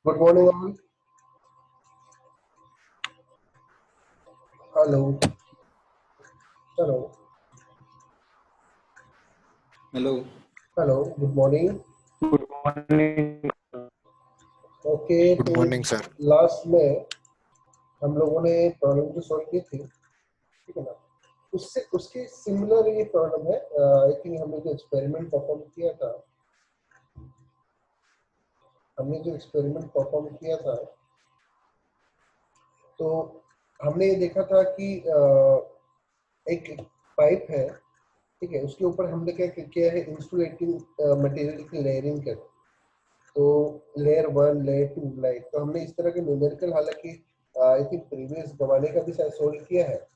Good morning, all. Hello. Hello. Hello. Hello. Good morning. Good morning. Okay, good तो morning sir. Last में हम लोगों ने problem जो सॉल्व की थी, ठीक है ना? उससे उसके सिमिलर ये प्रॉब्लम है। आई थिंक हमने जो एक्सपेरिमेंट परफॉर्म किया था, तो हमने ये देखा था कि एक पाइप है, ठीक है, उसके ऊपर हमने क्या किया है, इंसुलेटिंग मटेरियल की लेयरिंग कर। तो layer one, layer two, like, तो हमने इस तरह के न्यूमेरिकल, हालांकि आई थिंक प्रीवियस जमाने का भी शायद सोल्व किया है।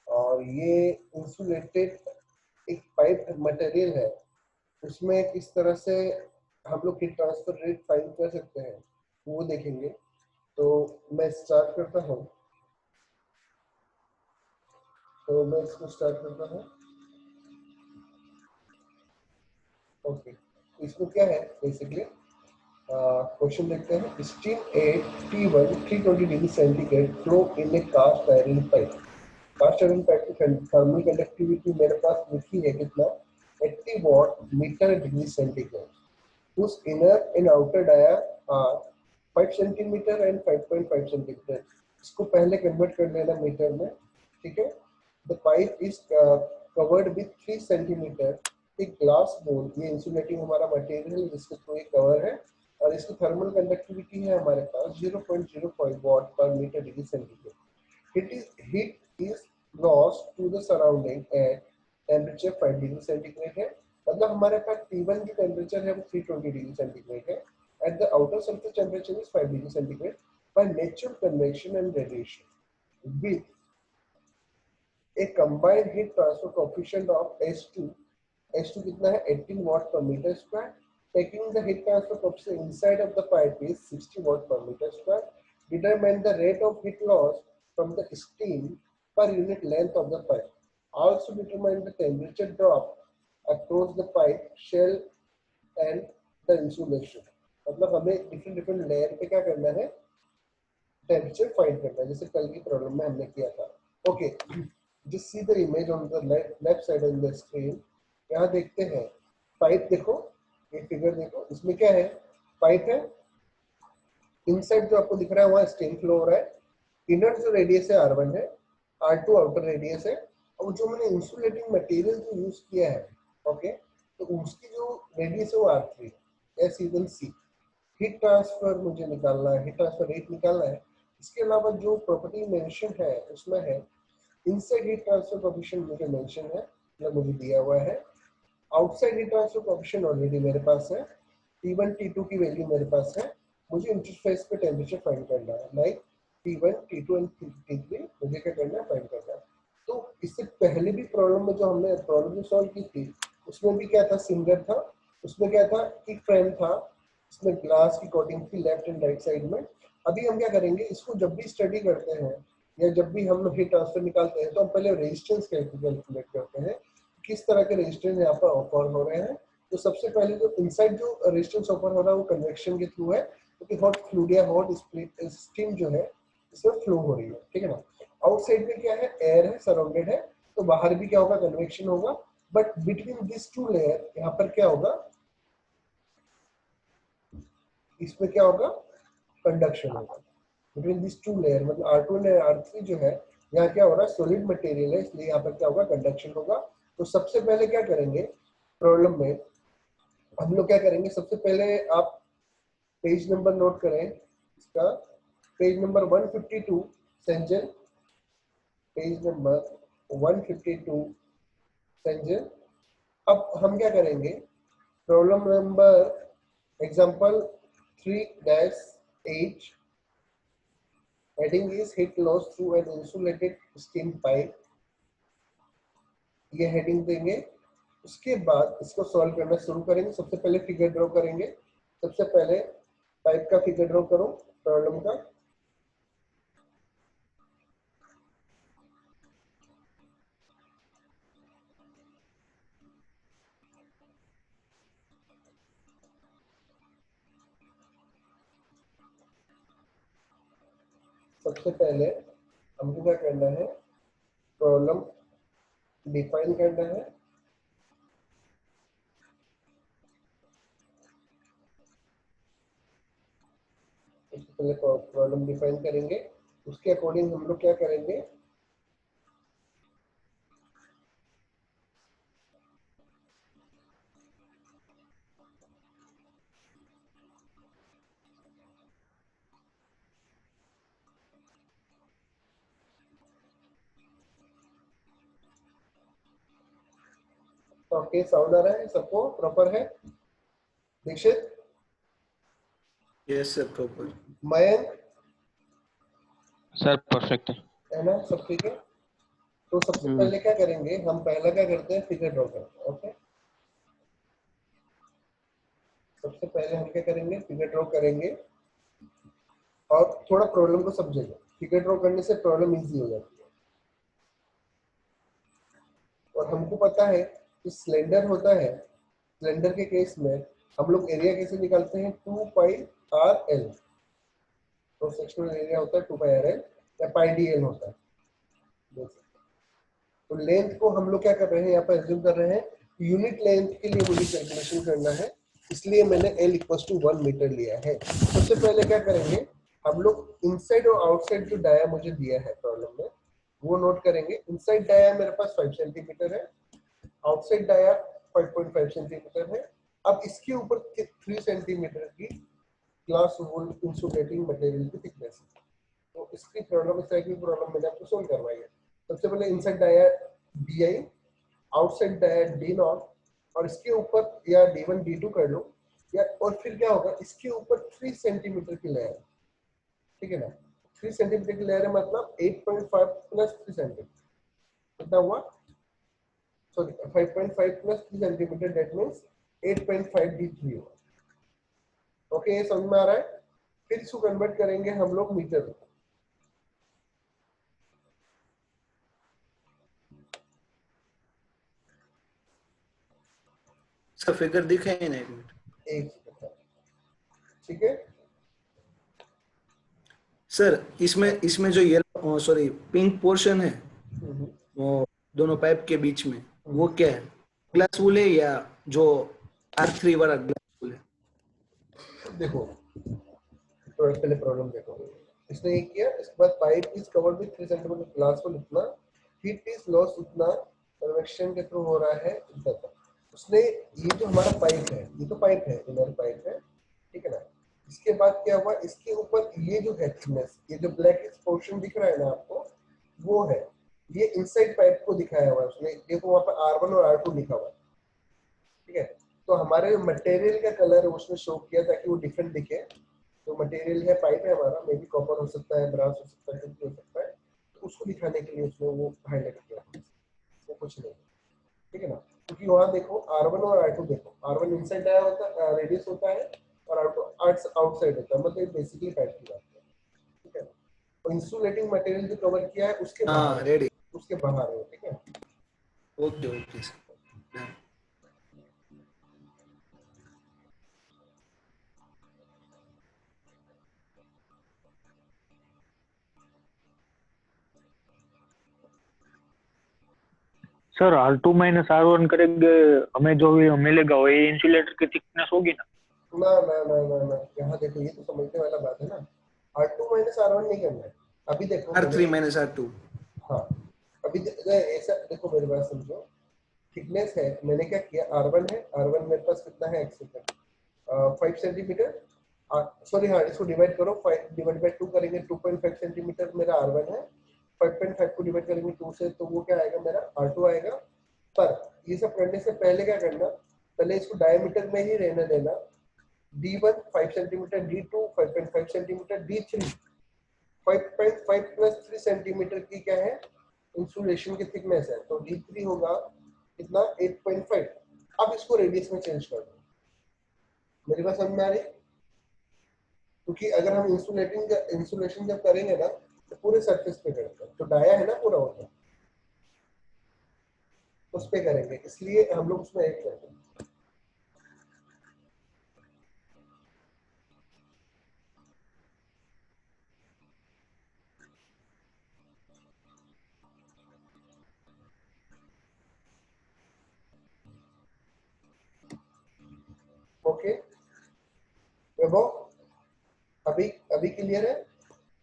और ये इंसुलेटेड एक पाइप मटेरियल है, उसमें किस तरह से हम लोग हीट ट्रांसफर रेट फाइंड कर सकते हैं वो देखेंगे। तो मैं स्टार्ट करता हूँ। तो मैं इसको स्टार्ट करता हूँ। ओके, इसमें क्या है बेसिकली, क्वेश्चन देखते हैं। Steam at T1 320 degree centigrade flow in a cast iron pipe. Cast iron pipe की थर्मल कंडक्टिविटी मेरे पास लिखी है कितना, 80 watt metre degree centigrade. whose inner and outer dia are 5 centimetre and 5.5 centimetre. इसको पहले कन्वर्ट कर लेना मीटर में, ठीक है। The pipe is covered with 3 centimetre एक ग्लास बोर्ड। ये इंसुलेटिंग हमारा मटेरियल जिसके थ्रू ये कवर है, और इसकी थर्मल कंडक्टिविटी है हमारे पास 0.05 watt per metre degree centigrade. Heat is lost to the surrounding at temperature 5 degree centigrade है। मतलब हमारे पास T1 की टेम्परेचर है वो 320 डिग्री सेंटीग्रेड है। At the outer surface temperature is 5 degree centigrade by natural convection and radiation with a combined heat transfer coefficient of S2। S2 कितना है, 18 watt per meter square। taking the heat transfer coefficient inside of the pipe is 60 watt per meter square। determine the rate of heat loss from the steam per unit length of the pipe। also determine the temperature drop across the pipe shell and the insulation। मतलब हमें different different layer पे क्या करना है, temperature find करना है, जैसे कल की प्रॉब्लम में हमने किया था। Okay, just see the image on the left side on the screen। यहाँ देखते हैं पाइप, देखो ये फिगर देखो, इसमें क्या है, पाइप है। इनसाइड जो आपको दिख रहा है वहाँ स्टीम फ्लो हो रहा है। इनर जो रेडियस है R1 है, R2 आउटर रेडियस है। और जो मैंने इंसुलेटिंग मटेरियल जो यूज किया है, ओके, तो उसकी जो रेडियस है वो R3। एस इवन सी हीट ट्रांसफर मुझे निकालना है, हीट ट्रांसफर रेट निकालना है। इसके अलावा जो प्रॉपर्टी मेंशन है उसमें है इनसाइड हीट ट्रांसफर कोएफिशिएंट, मुझे मेंशन है, मतलब मुझे दिया हुआ है। Outside heat transfer coefficient already मेरे पास है। T1 T2 की वैल्यू मेरे पास है। मुझे इंटरफेस पे टेम्परेचर फाइंड करना है, like T1 T2 and T3 मुझे क्या करना है, फाइंड करना है। तो इससे पहले भी प्रॉब्लम में जो हमने प्रॉब्लम सॉल्व की थी उसमें भी क्या था, सिमिलर था। उसमें क्या था कि फ्रेम था, इसमें ग्लास की कोटिंग थी लेफ्ट एंड राइट साइड में। अभी हम क्या करेंगे, इसको जब भी स्टडी करते हैं या जब भी हम हीट ट्रांसफर निकालते हैं तो हम पहले रेजिस्टेंस कैलकुलेट करते हैं, किस तरह के रेजिस्टेंस यहाँ पर ऑफर हो रहे हैं। तो सबसे पहले जो इनसाइड जो रेजिस्टेंस ऑफर हो रहा है वो कन्वेक्शन के थ्रू है, क्योंकि हॉट फ्लूइड या हॉट स्टीम जो है इसमें फ्लो हो रही है, ठीक है ना। आउटसाइड में क्या है, एयर है, सराउंडेड है, तो बाहर भी क्या होगा, कन्वेक्शन होगा। But between this two layer यहाँ पर क्या होगा, इसमें क्या होगा, कंडक्शन होगा बिटवीन दिस टू लेयर। मतलब R2 और R3 जो है, यहाँ क्या हो रहा है, सॉलिड मटेरियल है, इसलिए यहाँ पर क्या होगा, कंडक्शन होगा। तो सबसे पहले क्या करेंगे प्रॉब्लम में, हम लोग क्या करेंगे, सबसे पहले आप पेज नंबर नोट करें इसका, पेज नंबर 152 सेंजन, पेज नंबर 152 सेंजन। अब हम क्या करेंगे, problem number example 3-8, heading is heat loss through an insulated steam pipe। ये हेडिंग देंगे। उसके बाद इसको सॉल्व करना शुरू करेंगे। सबसे पहले फिगर ड्रॉ करेंगे। सबसे पहले पाइप का फिगर ड्रॉ करो, प्रॉब्लम का। सबसे पहले हमको क्या करना है, प्रॉब्लम डिफाइन करना है। सबसे पहले प्रॉब्लम डिफाइन करेंगे, उसके अकॉर्डिंग हम लोग क्या करेंगे, तो ओके साउंड आ रहा है सबको, प्रॉपर है Dikshit? Yes sir proper. Mayank sir perfect है। है ना, सब ठीक है? तो सबसे पहले क्या करेंगे, हम पहला क्या करते हैं, फिगर ड्रॉ करते हैं। ओके, सबसे पहले हम क्या करेंगे, फिगर ड्रॉ करेंगे और थोड़ा प्रॉब्लम को समझेंगे। फिगर ड्रॉ करने से प्रॉब्लम इजी हो जाती है। और हमको पता है कि सिलेंडर होता है, सिलेंडर के केस में हम लोग एरिया कैसे निकालते हैं, 2 पाई आर एल, तो सेक्शनल एरिया होता है 2 पाई आर एल या पाई डी एल होता है। तो लेंथ को हम लोग क्या कर रहे हैं, यहाँ पर एज्यूम कर रहे हैं यूनिट लेंथ के लिए मुझे कैलकुलेशन करना है, इसलिए मैंने L = 1 मीटर लिया है। सबसे पहले क्या करेंगे, हम लोग इनसाइड और आउटसाइड जो डाया मुझे दिया है प्रॉब्लम में वो नोट करेंगे। इनसाइड डाया मेरे पास 5 सेंटीमीटर है, आउटसाइड डाया 5.5 सेंटीमीटर है। अब इसके ऊपर 3 सेंटीमीटर की ग्लास वूल इंसुलेटिंग मटेरियल की थिकनेस है। तो इसकी प्रॉब्लम, इस तरह की प्रॉब्लम मैंने आपको सोल्व करवाई है। सबसे पहले inside dia DI, outside dia D0, और इसके ऊपर या D1 D2 कर लो, या और फिर क्या होगा, इसके ऊपर 3 सेंटीमीटर की लेयर, ठीक है ना, 3 सेंटीमीटर की लेयर है, मतलब 8.5 प्लस 3 सेंटीमीटर कितना हुआ, sorry 5.5 plus 3 centimetre, that means 8.5 D3 हुआ। ओके, ये समझ में आ रहा है? फिर इसको कन्वर्ट करेंगे हम लोग मीटर में। सर फिगर दिखाइए ना एक मिनट। एक सेकंड, ठीक है। सर इसमें जो येलो सॉरी पिंक पोर्शन है वो दोनों पाइप के बीच में, वो क्या है, ग्लास वूल है या जो R3 वाला ग्लास वूल है? देखो, तो पहले प्रॉब्लम देखो, इसने ये किया, इसके बाद pipe is covered with 3 centimetre glass wall, इतना हीट इज लॉस, उतना कन्वेक्शन के थ्रू हो रहा है, इतना तक। उसने ये जो हमारा पाइप है, ये तो पाइप है, इनर पाइप है, ठीक है ना। इसके बाद क्या हुआ, इसके ऊपर ये जो है थिकनेस, ये जो ब्लैक पोर्शन दिख रहा है ना आपको, वो है, ये इनसाइड पाइप को दिखाया हुआ है उसने। देखो वहां पर R1 और R2 लिखा हुआ है, ठीक है। तो हमारे मटेरियल का कलर उसने शो किया ताकि वो डिफरेंट दिखे। तो मटेरियल है, पाइप है हमारा, मे बी कॉपर हो सकता है, ब्रास हो सकता है, कुछ भी हो सकता है, तो उसको दिखाने के लिए उसने वो हाईलाइट किया, वो कुछ नहीं, ठीक है ना। क्योंकि वहां देखो R1 और R2, देखो R1 इनसाइड आया होता है, रेडियस होता है, और R2 आउटसाइड होता है, मतलब बेसिकली पाइप की बात है, ठीक है। और इंसुलेटिंग मटेरियल जो कवर किया है उसके हाँ बाहर, रेडी। उसके बाहर है, ठीक है। Okay okay sir. Sir R2 minus R1 करेंगे, हमें जो भी मिलेगा वही इंसुलेटर की थिकनेस होगी ना? ना ना ना ना ना, यहाँ देखो, ये तो समझने वाला बात है ना, R2 माइनस R1 नहीं करना है। अभी देखो R3 माइनस R2। हाँ, अभी ऐसा देखो, मेरी बात समझो, थिकनेस है, मैंने क्या किया, R1 है, R1 मेरे पास कितना है, 5 सेंटीमीटर, सॉरी हाँ, इसको डिवाइड करो, 5 डिवाइड बाय 2 करेंगे, 2.5 सेंटीमीटर मेरा R1 है, 5.5 को डिवाइड करेंगे 2 से, तो वो क्या आएगा, मेरा R2 आएगा। पर ये सब करने से पहले क्या करना, पहले इसको डायमीटर में ही रहने देना। D1 5 centimetre, D2 5.5 centimetre, D3 5.5 plus 3 centimetre की क्या है, इंसुलेशन की थिकनेस है, तो D3 होगा कितना, 8.5। अब इसको रेडियस में चेंज कर दो। मेरी बात समझ में आ रही? क्योंकि अगर हम इंसुलेशन जब करेंगे ना, तो पूरे सरफेस पे करते हैं, तो डाया है ना पूरा होता है, उस पे करेंगे, इसलिए हम लोग उसमें ऐड करते हैं। ओके वैभव, अभी अभी क्लियर है?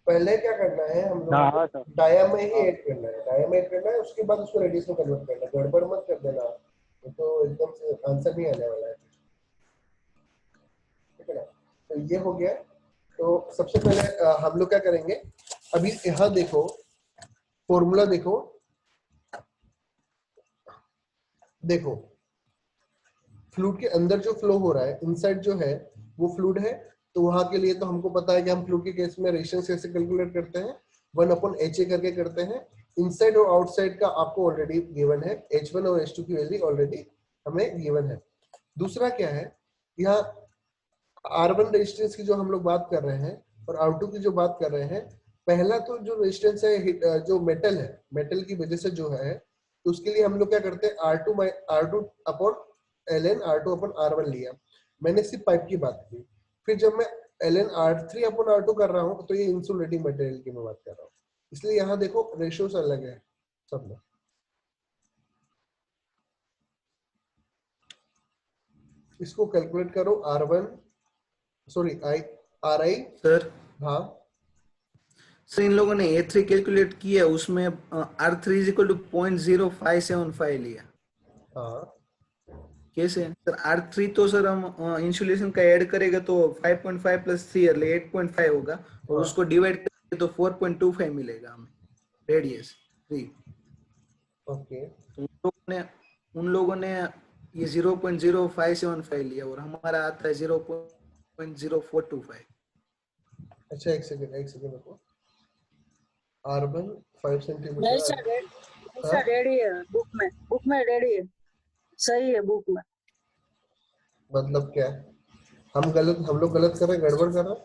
पहले क्या करना है हम लोगों हाँ को, हाँ सर। डाया में ही हाँ ऐड करना है, डाया में ऐड करना है, उसके बाद उसको रेडियस में कन्वर्ट करना है। गड़बड़ मत कर देना, ये तो एकदम से आंसर नहीं आने वाला है, ठीक है ना? तो ये हो गया। तो सबसे पहले हम लोग क्या करेंगे, अभी यहाँ देखो फॉर्मूला देखो, देखो फ्लूइड के अंदर जो फ्लो हो रहा है, इनसाइड जो है वो फ्लूइड है, तो वहां के लिए तो हमको पता है कि हम फ्लूइड के केस में रेशियंस कैसे कैलकुलेट करते हैं, 1/HA करके करते हैं। इनसाइड और आउटसाइड का आपको ऑलरेडी गिवन है, H1 और H2 की वैल्यू ऑलरेडी हमें गिवन है। दूसरा क्या है, यहाँ R1 रेजिस्टेंस की जो हम लोग बात कर रहे हैं और R2 की जो बात कर रहे हैं, पहला तो जो रेजिस्टेंस है जो मेटल है, मेटल की वजह से जो है, तो उसके लिए हम लोग क्या करते हैं, R2 upon ln R2 upon R1 लिया। मैंने सिर्फ पाइप की बात की। फिर जब मैं ln R3 अपॉन R2 कर रहा हूँ, तो ये इंसुलेटिंग मटेरियल की मैं बात कर रहा हूँ, इसलिए यहाँ देखो रेशियोस अलग है सब में। इसको कैलकुलेट करो, R1 सॉरी RI, सर हाँ सर इन लोगों ने A3 कैलकुलेट किया, उसमें R3 इज इक्वल टू 0.0575 लिया। हाँ कैसे सर? R3 तो सर हम इंसुलेशन का ऐड करेगा तो 5.5 प्लस 3 એટલે 8.5 होगा, और हाँ उसको डिवाइड करेंगे तो 4.25 मिलेगा हमें रेडियस 3। ओके। तो उन लोगों ने ये 0.0575 लिया और हमारा आता है 0.0425। अच्छा एक सेकंड रुको, R1 5 नहीं सेंटीमीटर, सर नहीं हाँ सर रेडी है, बुक में रेडी है, सही है बुक में। मतलब क्या है, हम लोग गलत कर रहे हैं, गड़बड़ कर रहे हैं?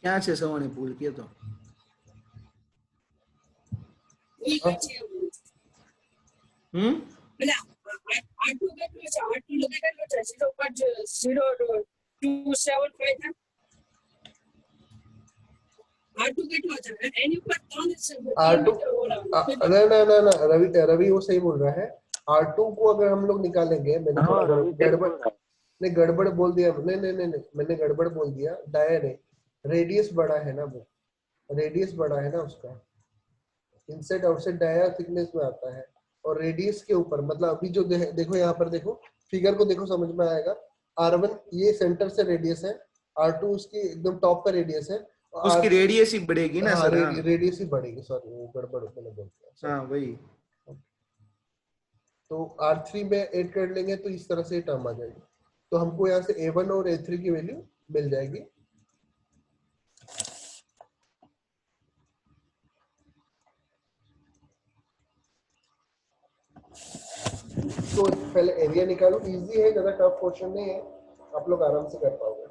ક્યાં છે સવાણી ભૂલ કે તો? हाँ? હમ એટલે આટલું કેટલું છે, આટલું કેટલું છે, 0.0275 છે, આટલું કેટલું છે, એની ઉપર 3 R2 મીટર ઓલા ना ना ना ना, रवि रवि वो सही बोल रहा है। R2 को अगर हम लोग निकालेंगे, मैंने हाँ थोड़ा रवि सही गड़बड़, बोल रहा है। नहीं गड़बड़ बोल दिया, नहीं नहीं नहीं नहीं, मैंने गड़बड़ बोल दिया, डाया नहीं, रेडियस बड़ा है ना वो, रेडियस बड़ा है ना उसका, इनसाइड आउटसाइड डाया थिकनेस में आता है, और रेडियस के ऊपर मतलब अभी जो देखो यहाँ पर देखो, फिगर को देखो समझ में आएगा। R1 ये सेंटर से रेडियस है, R2 उसकी एकदम टॉप का रेडियस है, और उसकी R3 रेडियस ही बढ़ेगी ना हाँ सर? हाँ रेडियस ही बढ़ेगी, सॉरी वो गड़बड़ मैंने बोल दिया, हाँ sorry। वही। तो R3 में ऐड कर लेंगे तो इस तरह से टर्म आ जाएगी, तो हमको यहाँ से A1 और A3 की वैल्यू मिल जाएगी। तो पहले एरिया निकालो, इजी है, ज्यादा टफ क्वेश्चन नहीं है, आप लोग आराम से कर पाओगे।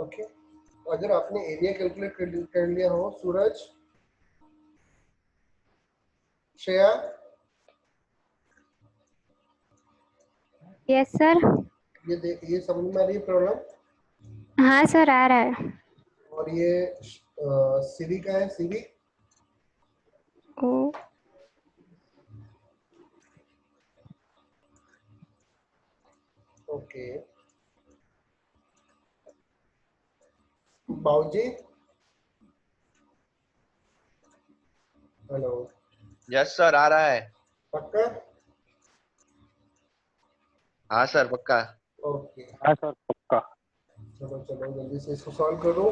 ओके, अगर आपने एरिया कैलकुलेट कर लिया हो, सूरज, श्रेया, यस सर। ये समझ में आ रही है प्रॉब्लम? हाँ सर, आ रहा है। और ये सीवी का है, सीवी ओ, ओके। बाऊजी, हेलो, यस सर, आ रहा है। पक्का? हाँ सर, पक्का। ओके, हाँ सर, पक्का। चलो चलो जल्दी से इसको सॉल्व करो।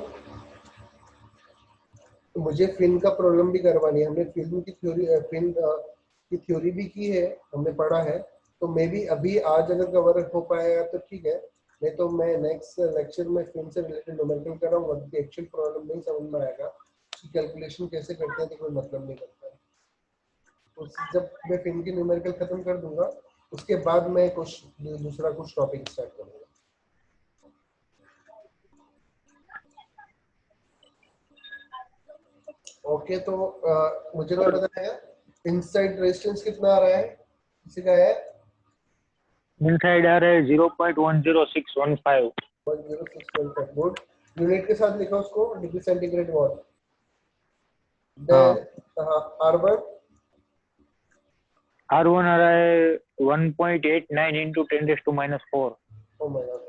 तो मुझे फिन का प्रॉब्लम भी करवानी है, हमने फिल्म की थ्योरी, फिन की थ्योरी भी की है, हमने पढ़ा है। तो मे भी अभी आज अगर कवर हो पाएगा तो ठीक है, नहीं तो मैं नेक्स्ट लेक्चर में फिन से रिलेटेड न्यूमेरिकल कराऊंगा, क्योंकि एक्चुअल प्रॉब्लम नहीं समझ में आएगा, उसकी कैलकुलेशन कैसे करते हैं तो कोई मतलब नहीं करता है। तो जब मैं फिन की न्यूमेरिकल खत्म कर दूंगा, उसके बाद मैं कुछ दूसरा कुछ टॉपिक स्टार्ट करूंगा। ओके, तो मुझे तो पता है इनसाइड रेजिस्टेंस कितना आ रहा है, किसी का है? इनसाइड आ रहा है 0.10615। 10615, गुड। यूनिट के साथ लिखा उसको, डिग्री सेंटीग्रेड वॉट। हाँ, R1 R1 आ रहा है 1.89 इंटू 10⁻⁴। ओ माय गॉड,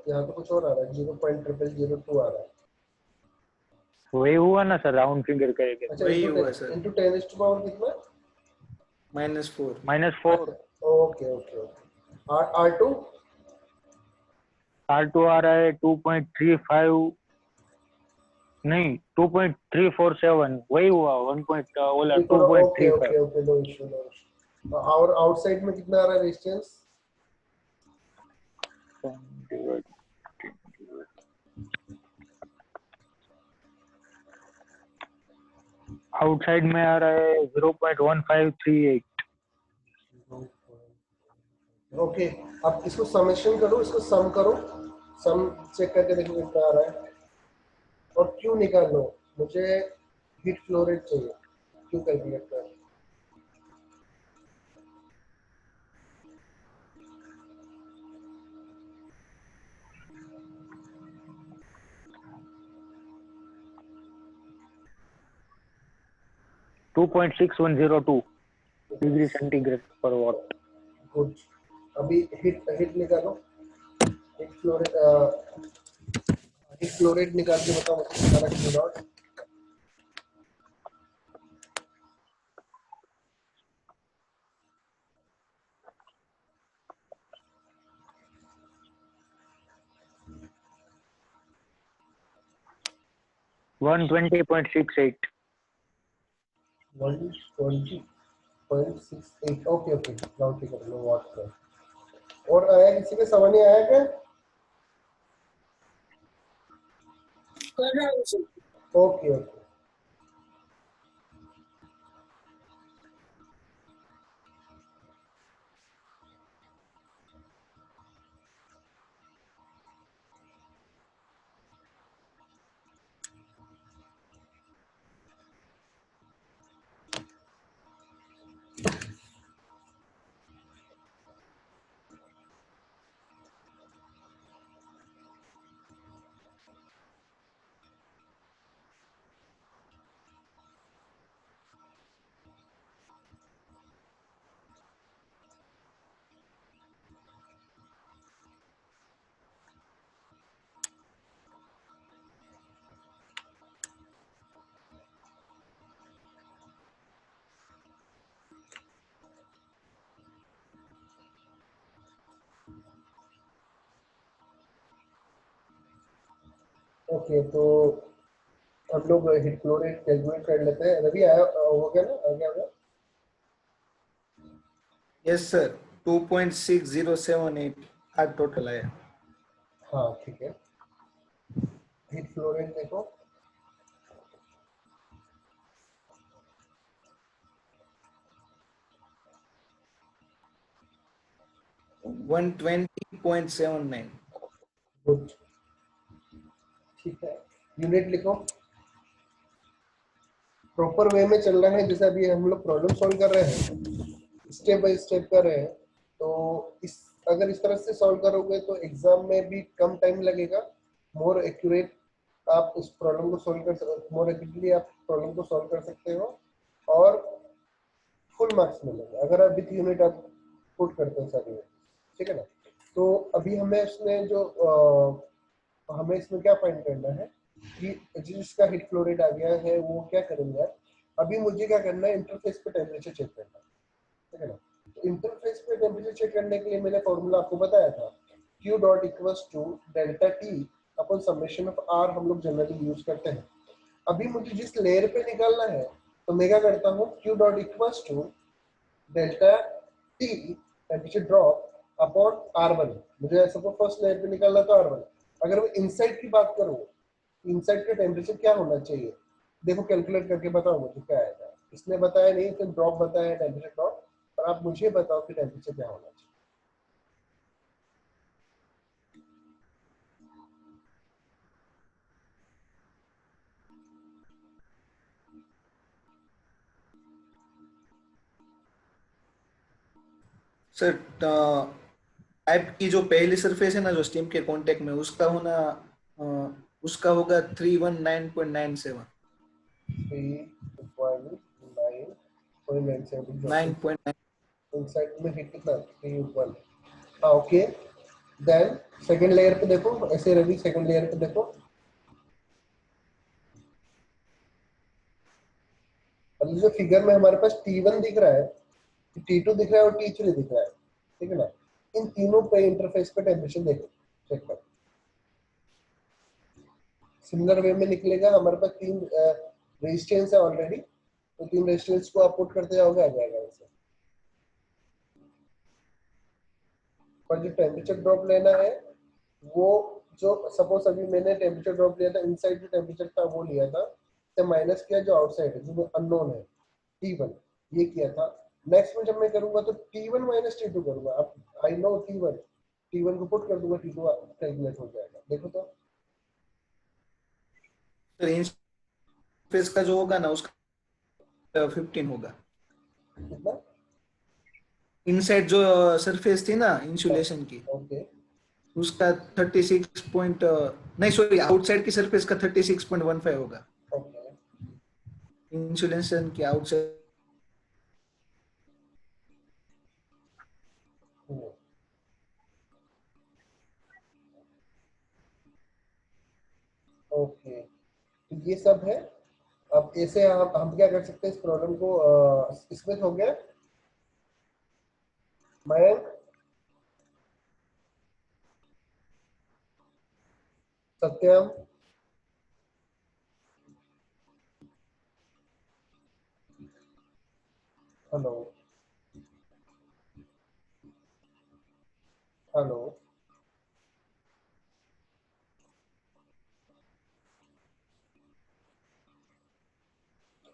यहाँ तो कुछ और आ रहा है, 0.0002 आ रहा है। वही हुआ ना सर, राउंड फिगर करेंगे। अच्छा, वही हुआ सर, इंटू 10⁻⁴ कितना? -4। -4। Okay okay okay. R2 R2 आ रहा है 2.35, नहीं 2.347, वही हुआ 1 पॉइंट ओला okay 2.35। Okay okay, no issue no issue. और आउटसाइड में कितना आ रहा है रेजिस्टेंस? आउटसाइड में आ रहा है 0.1538। ओके, अब इसको समेशन करो, इसको सम करो, सम चेक करके देखो कितना आ रहा है। और क्यू निकाल लो, मुझे हीट फ्लो रेट चाहिए, क्यू कैलकुलेट कर। टू 2.6102 डिग्री सेंटीग्रेड पर वॉट। गुड, अभी हीट हीट निकालो, heat flow rate, heat flow rate निकाल के बताओ मुझे कितना रहा Q dot. One 120.68। 120.68, okay okay, round figure लो वाट कर। और आया किसी के समझ नहीं आया क्या? कर रहा हूँ सर। ओके ओके, ओके, तो हम लोग हीट फ्लो रेट कैलकुलेट कर लेते हैं। रवि आया, हो गया ना, आ गया होगा? यस सर, 2.6078 आज टोटल आया। हाँ ठीक है, हीट फ्लो रेट देखो। 120.79। गुड, ठीक है। यूनिट लिखो, प्रॉपर वे में चल रहा है। जैसे अभी हम लोग प्रॉब्लम सॉल्व कर रहे हैं, स्टेप बाय स्टेप कर रहे हैं, तो इस अगर इस तरह से सॉल्व करोगे तो एग्जाम में भी कम टाइम लगेगा, मोर एक्यूरेट आप उस प्रॉब्लम को सॉल्व कर मोर एक्यूरेटली आप प्रॉब्लम को सॉल्व कर सकते हो और फुल मार्क्स मिलेंगे अगर आप विथ यूनिट आप पुट करते हो सारी, ठीक है ना। तो अभी हमें इसमें जो हमें इसमें क्या फाइंड करना है कि जिसका हीट फ्लो रेट आ गया है वो क्या करेंगे। अभी मुझे क्या करना है, इंटरफेस पे टेम्परेचर चेक करना है, ठीक है ना। तो इंटरफेस पे टेम्परेचर चेक करने के लिए मैंने फॉर्मूला आपको बताया था, Q dot equals to delta T upon summation of R हम लोग जनरली यूज करते हैं। अभी मुझे जिस लेयर पे निकालना है तो मैं क्या करता हूँ, Q dot equals to delta T temperature drop upon R1। मुझे सपोज फर्स्ट लेयर पे निकालना तो R1। अगर मैं इनसाइड की बात करूँ, इनसाइड का टेम्परेचर क्या होना चाहिए, देखो कैलकुलेट करके बताओ मुझे क्या आएगा। इसने बताया नहीं, तो ड्रॉप बताया टेम्परेचर ड्रॉप, पर आप मुझे बताओ कि टेम्परेचर क्या होना चाहिए। सर पाइप की जो पहली सरफेस है ना जो स्टीम के कांटेक्ट में, उसका होना अ, उसका होगा 319.97 9.9। इनसाइड में हिट कितना 3.1। हाँ ओके, देन सेकंड लेयर पे देखो, ऐसे रवि सेकंड लेयर पे देखो, मतलब जो फिगर में हमारे पास T1 दिख रहा है, T2 दिख रहा है और T3 दिख रहा है, ठीक है ना। इन तीनों पे इंटरफेस पे टेम्परेचर देखो, चेक करो। सिमिलर वे में निकलेगा, हमारे पास तीन रेजिस्टेंस है ऑलरेडी, तो तीन रेजिस्टेंस को आप पुट करते जाओगे आ जाएगा ऐसे। पर जो टेम्परेचर ड्रॉप लेना है वो, जो सपोज अभी मैंने टेम्परेचर ड्रॉप लिया था, इनसाइड जो टेम्परेचर था वो लिया था, तो माइनस किया जो आउटसाइड है जो अननोन है T1, ये किया था। नेक्स्ट में जब मैं करूंगा तो T1 माइनस T2 करूंगा। अब आई नो T1 को पुट कर दूंगा, T2 कैलकुलेट हो जाएगा। देखो तो इंटरफेस का जो होगा ना उसका 15 होगा। कितना, इनसाइड जो सरफेस थी ना इंसुलेशन की, ओके उसका 36 पॉइंट नहीं सॉरी, आउटसाइड की सरफेस का 36.15 होगा। ओके इंसुलेशन की आउटसाइड ओके, तो ये सब है। अब ऐसे हम क्या कर सकते हैं इस प्रॉब्लम को, इसमें हो गया मयंक, सत्यम, हेलो हेलो,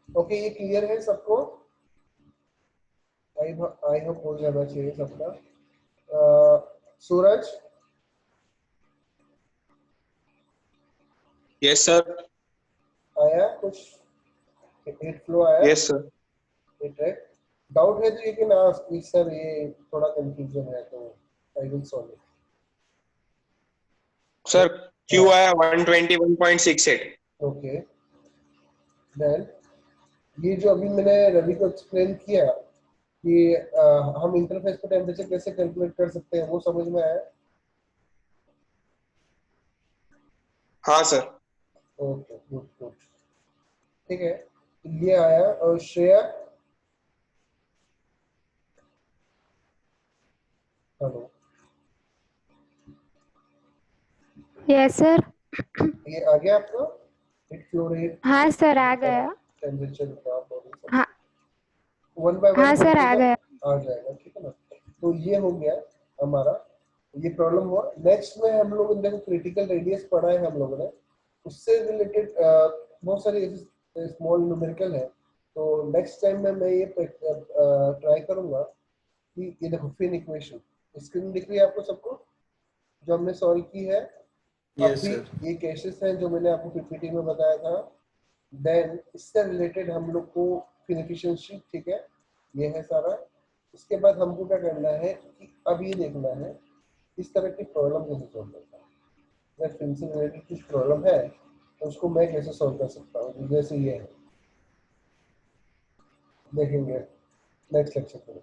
ओके, ये क्लियर है सबको? आई होप हो जाना चाहिए सबका। सूरज, यस सर। आया कुछ हीट फ्लो आया? Yes sir. हीट है, डाउट है तो ये कि ना सर ये थोड़ा कंफ्यूजन है, तो I will solve it. Sir Q आया 121.68। ओके, देन ये जो अभी मैंने रवि को एक्सप्लेन किया कि हम इंटरफेस पे टेम्परेचर कैसे कैलकुलेट कर सकते हैं, वो समझ में आया? हाँ सर। ओके गुड गुड, ठीक है, ये आया। और श्रेया, हेलो, यस सर। ये आ गया आपको हीट फ्लो रेट, हाँ सर आ गया। टेम्परेचर ड्रॉप और ये सब हाँ वन बाय वन हाँ सर आ गया। आ जाएगा, ठीक है ना। तो ये हो गया हमारा, ये प्रॉब्लम हुआ। नेक्स्ट में हम लोगों ने क्रिटिकल रेडियस पढ़ा है हम लोगों ने, उससे रिलेटेड बहुत सारे स्मॉल न्यूमेरिकल है। तो नेक्स्ट टाइम में मैं ये ट्राई करूंगा कि ये देखो फिन इक्वेशन स्क्रीन दिख रही है आपको सबको, जो हमने सॉल्व की है, यस अभी सर। ये केसेस हैं जो मैंने आपको पीपीटी में बताया था। देन इससे रिलेटेड हम लोग को फिर एफिशिएंसी, ठीक है, ये है सारा। इसके बाद हमको क्या करना है कि अब ये देखना है इस तरह की प्रॉब्लम कैसे सॉल्व करना है। अगर फिल्म से रिलेटेड कुछ प्रॉब्लम है तो उसको मैं कैसे सॉल्व कर सकता हूँ, जैसे ये है, देखेंगे नेक्स्ट लेक्चर में।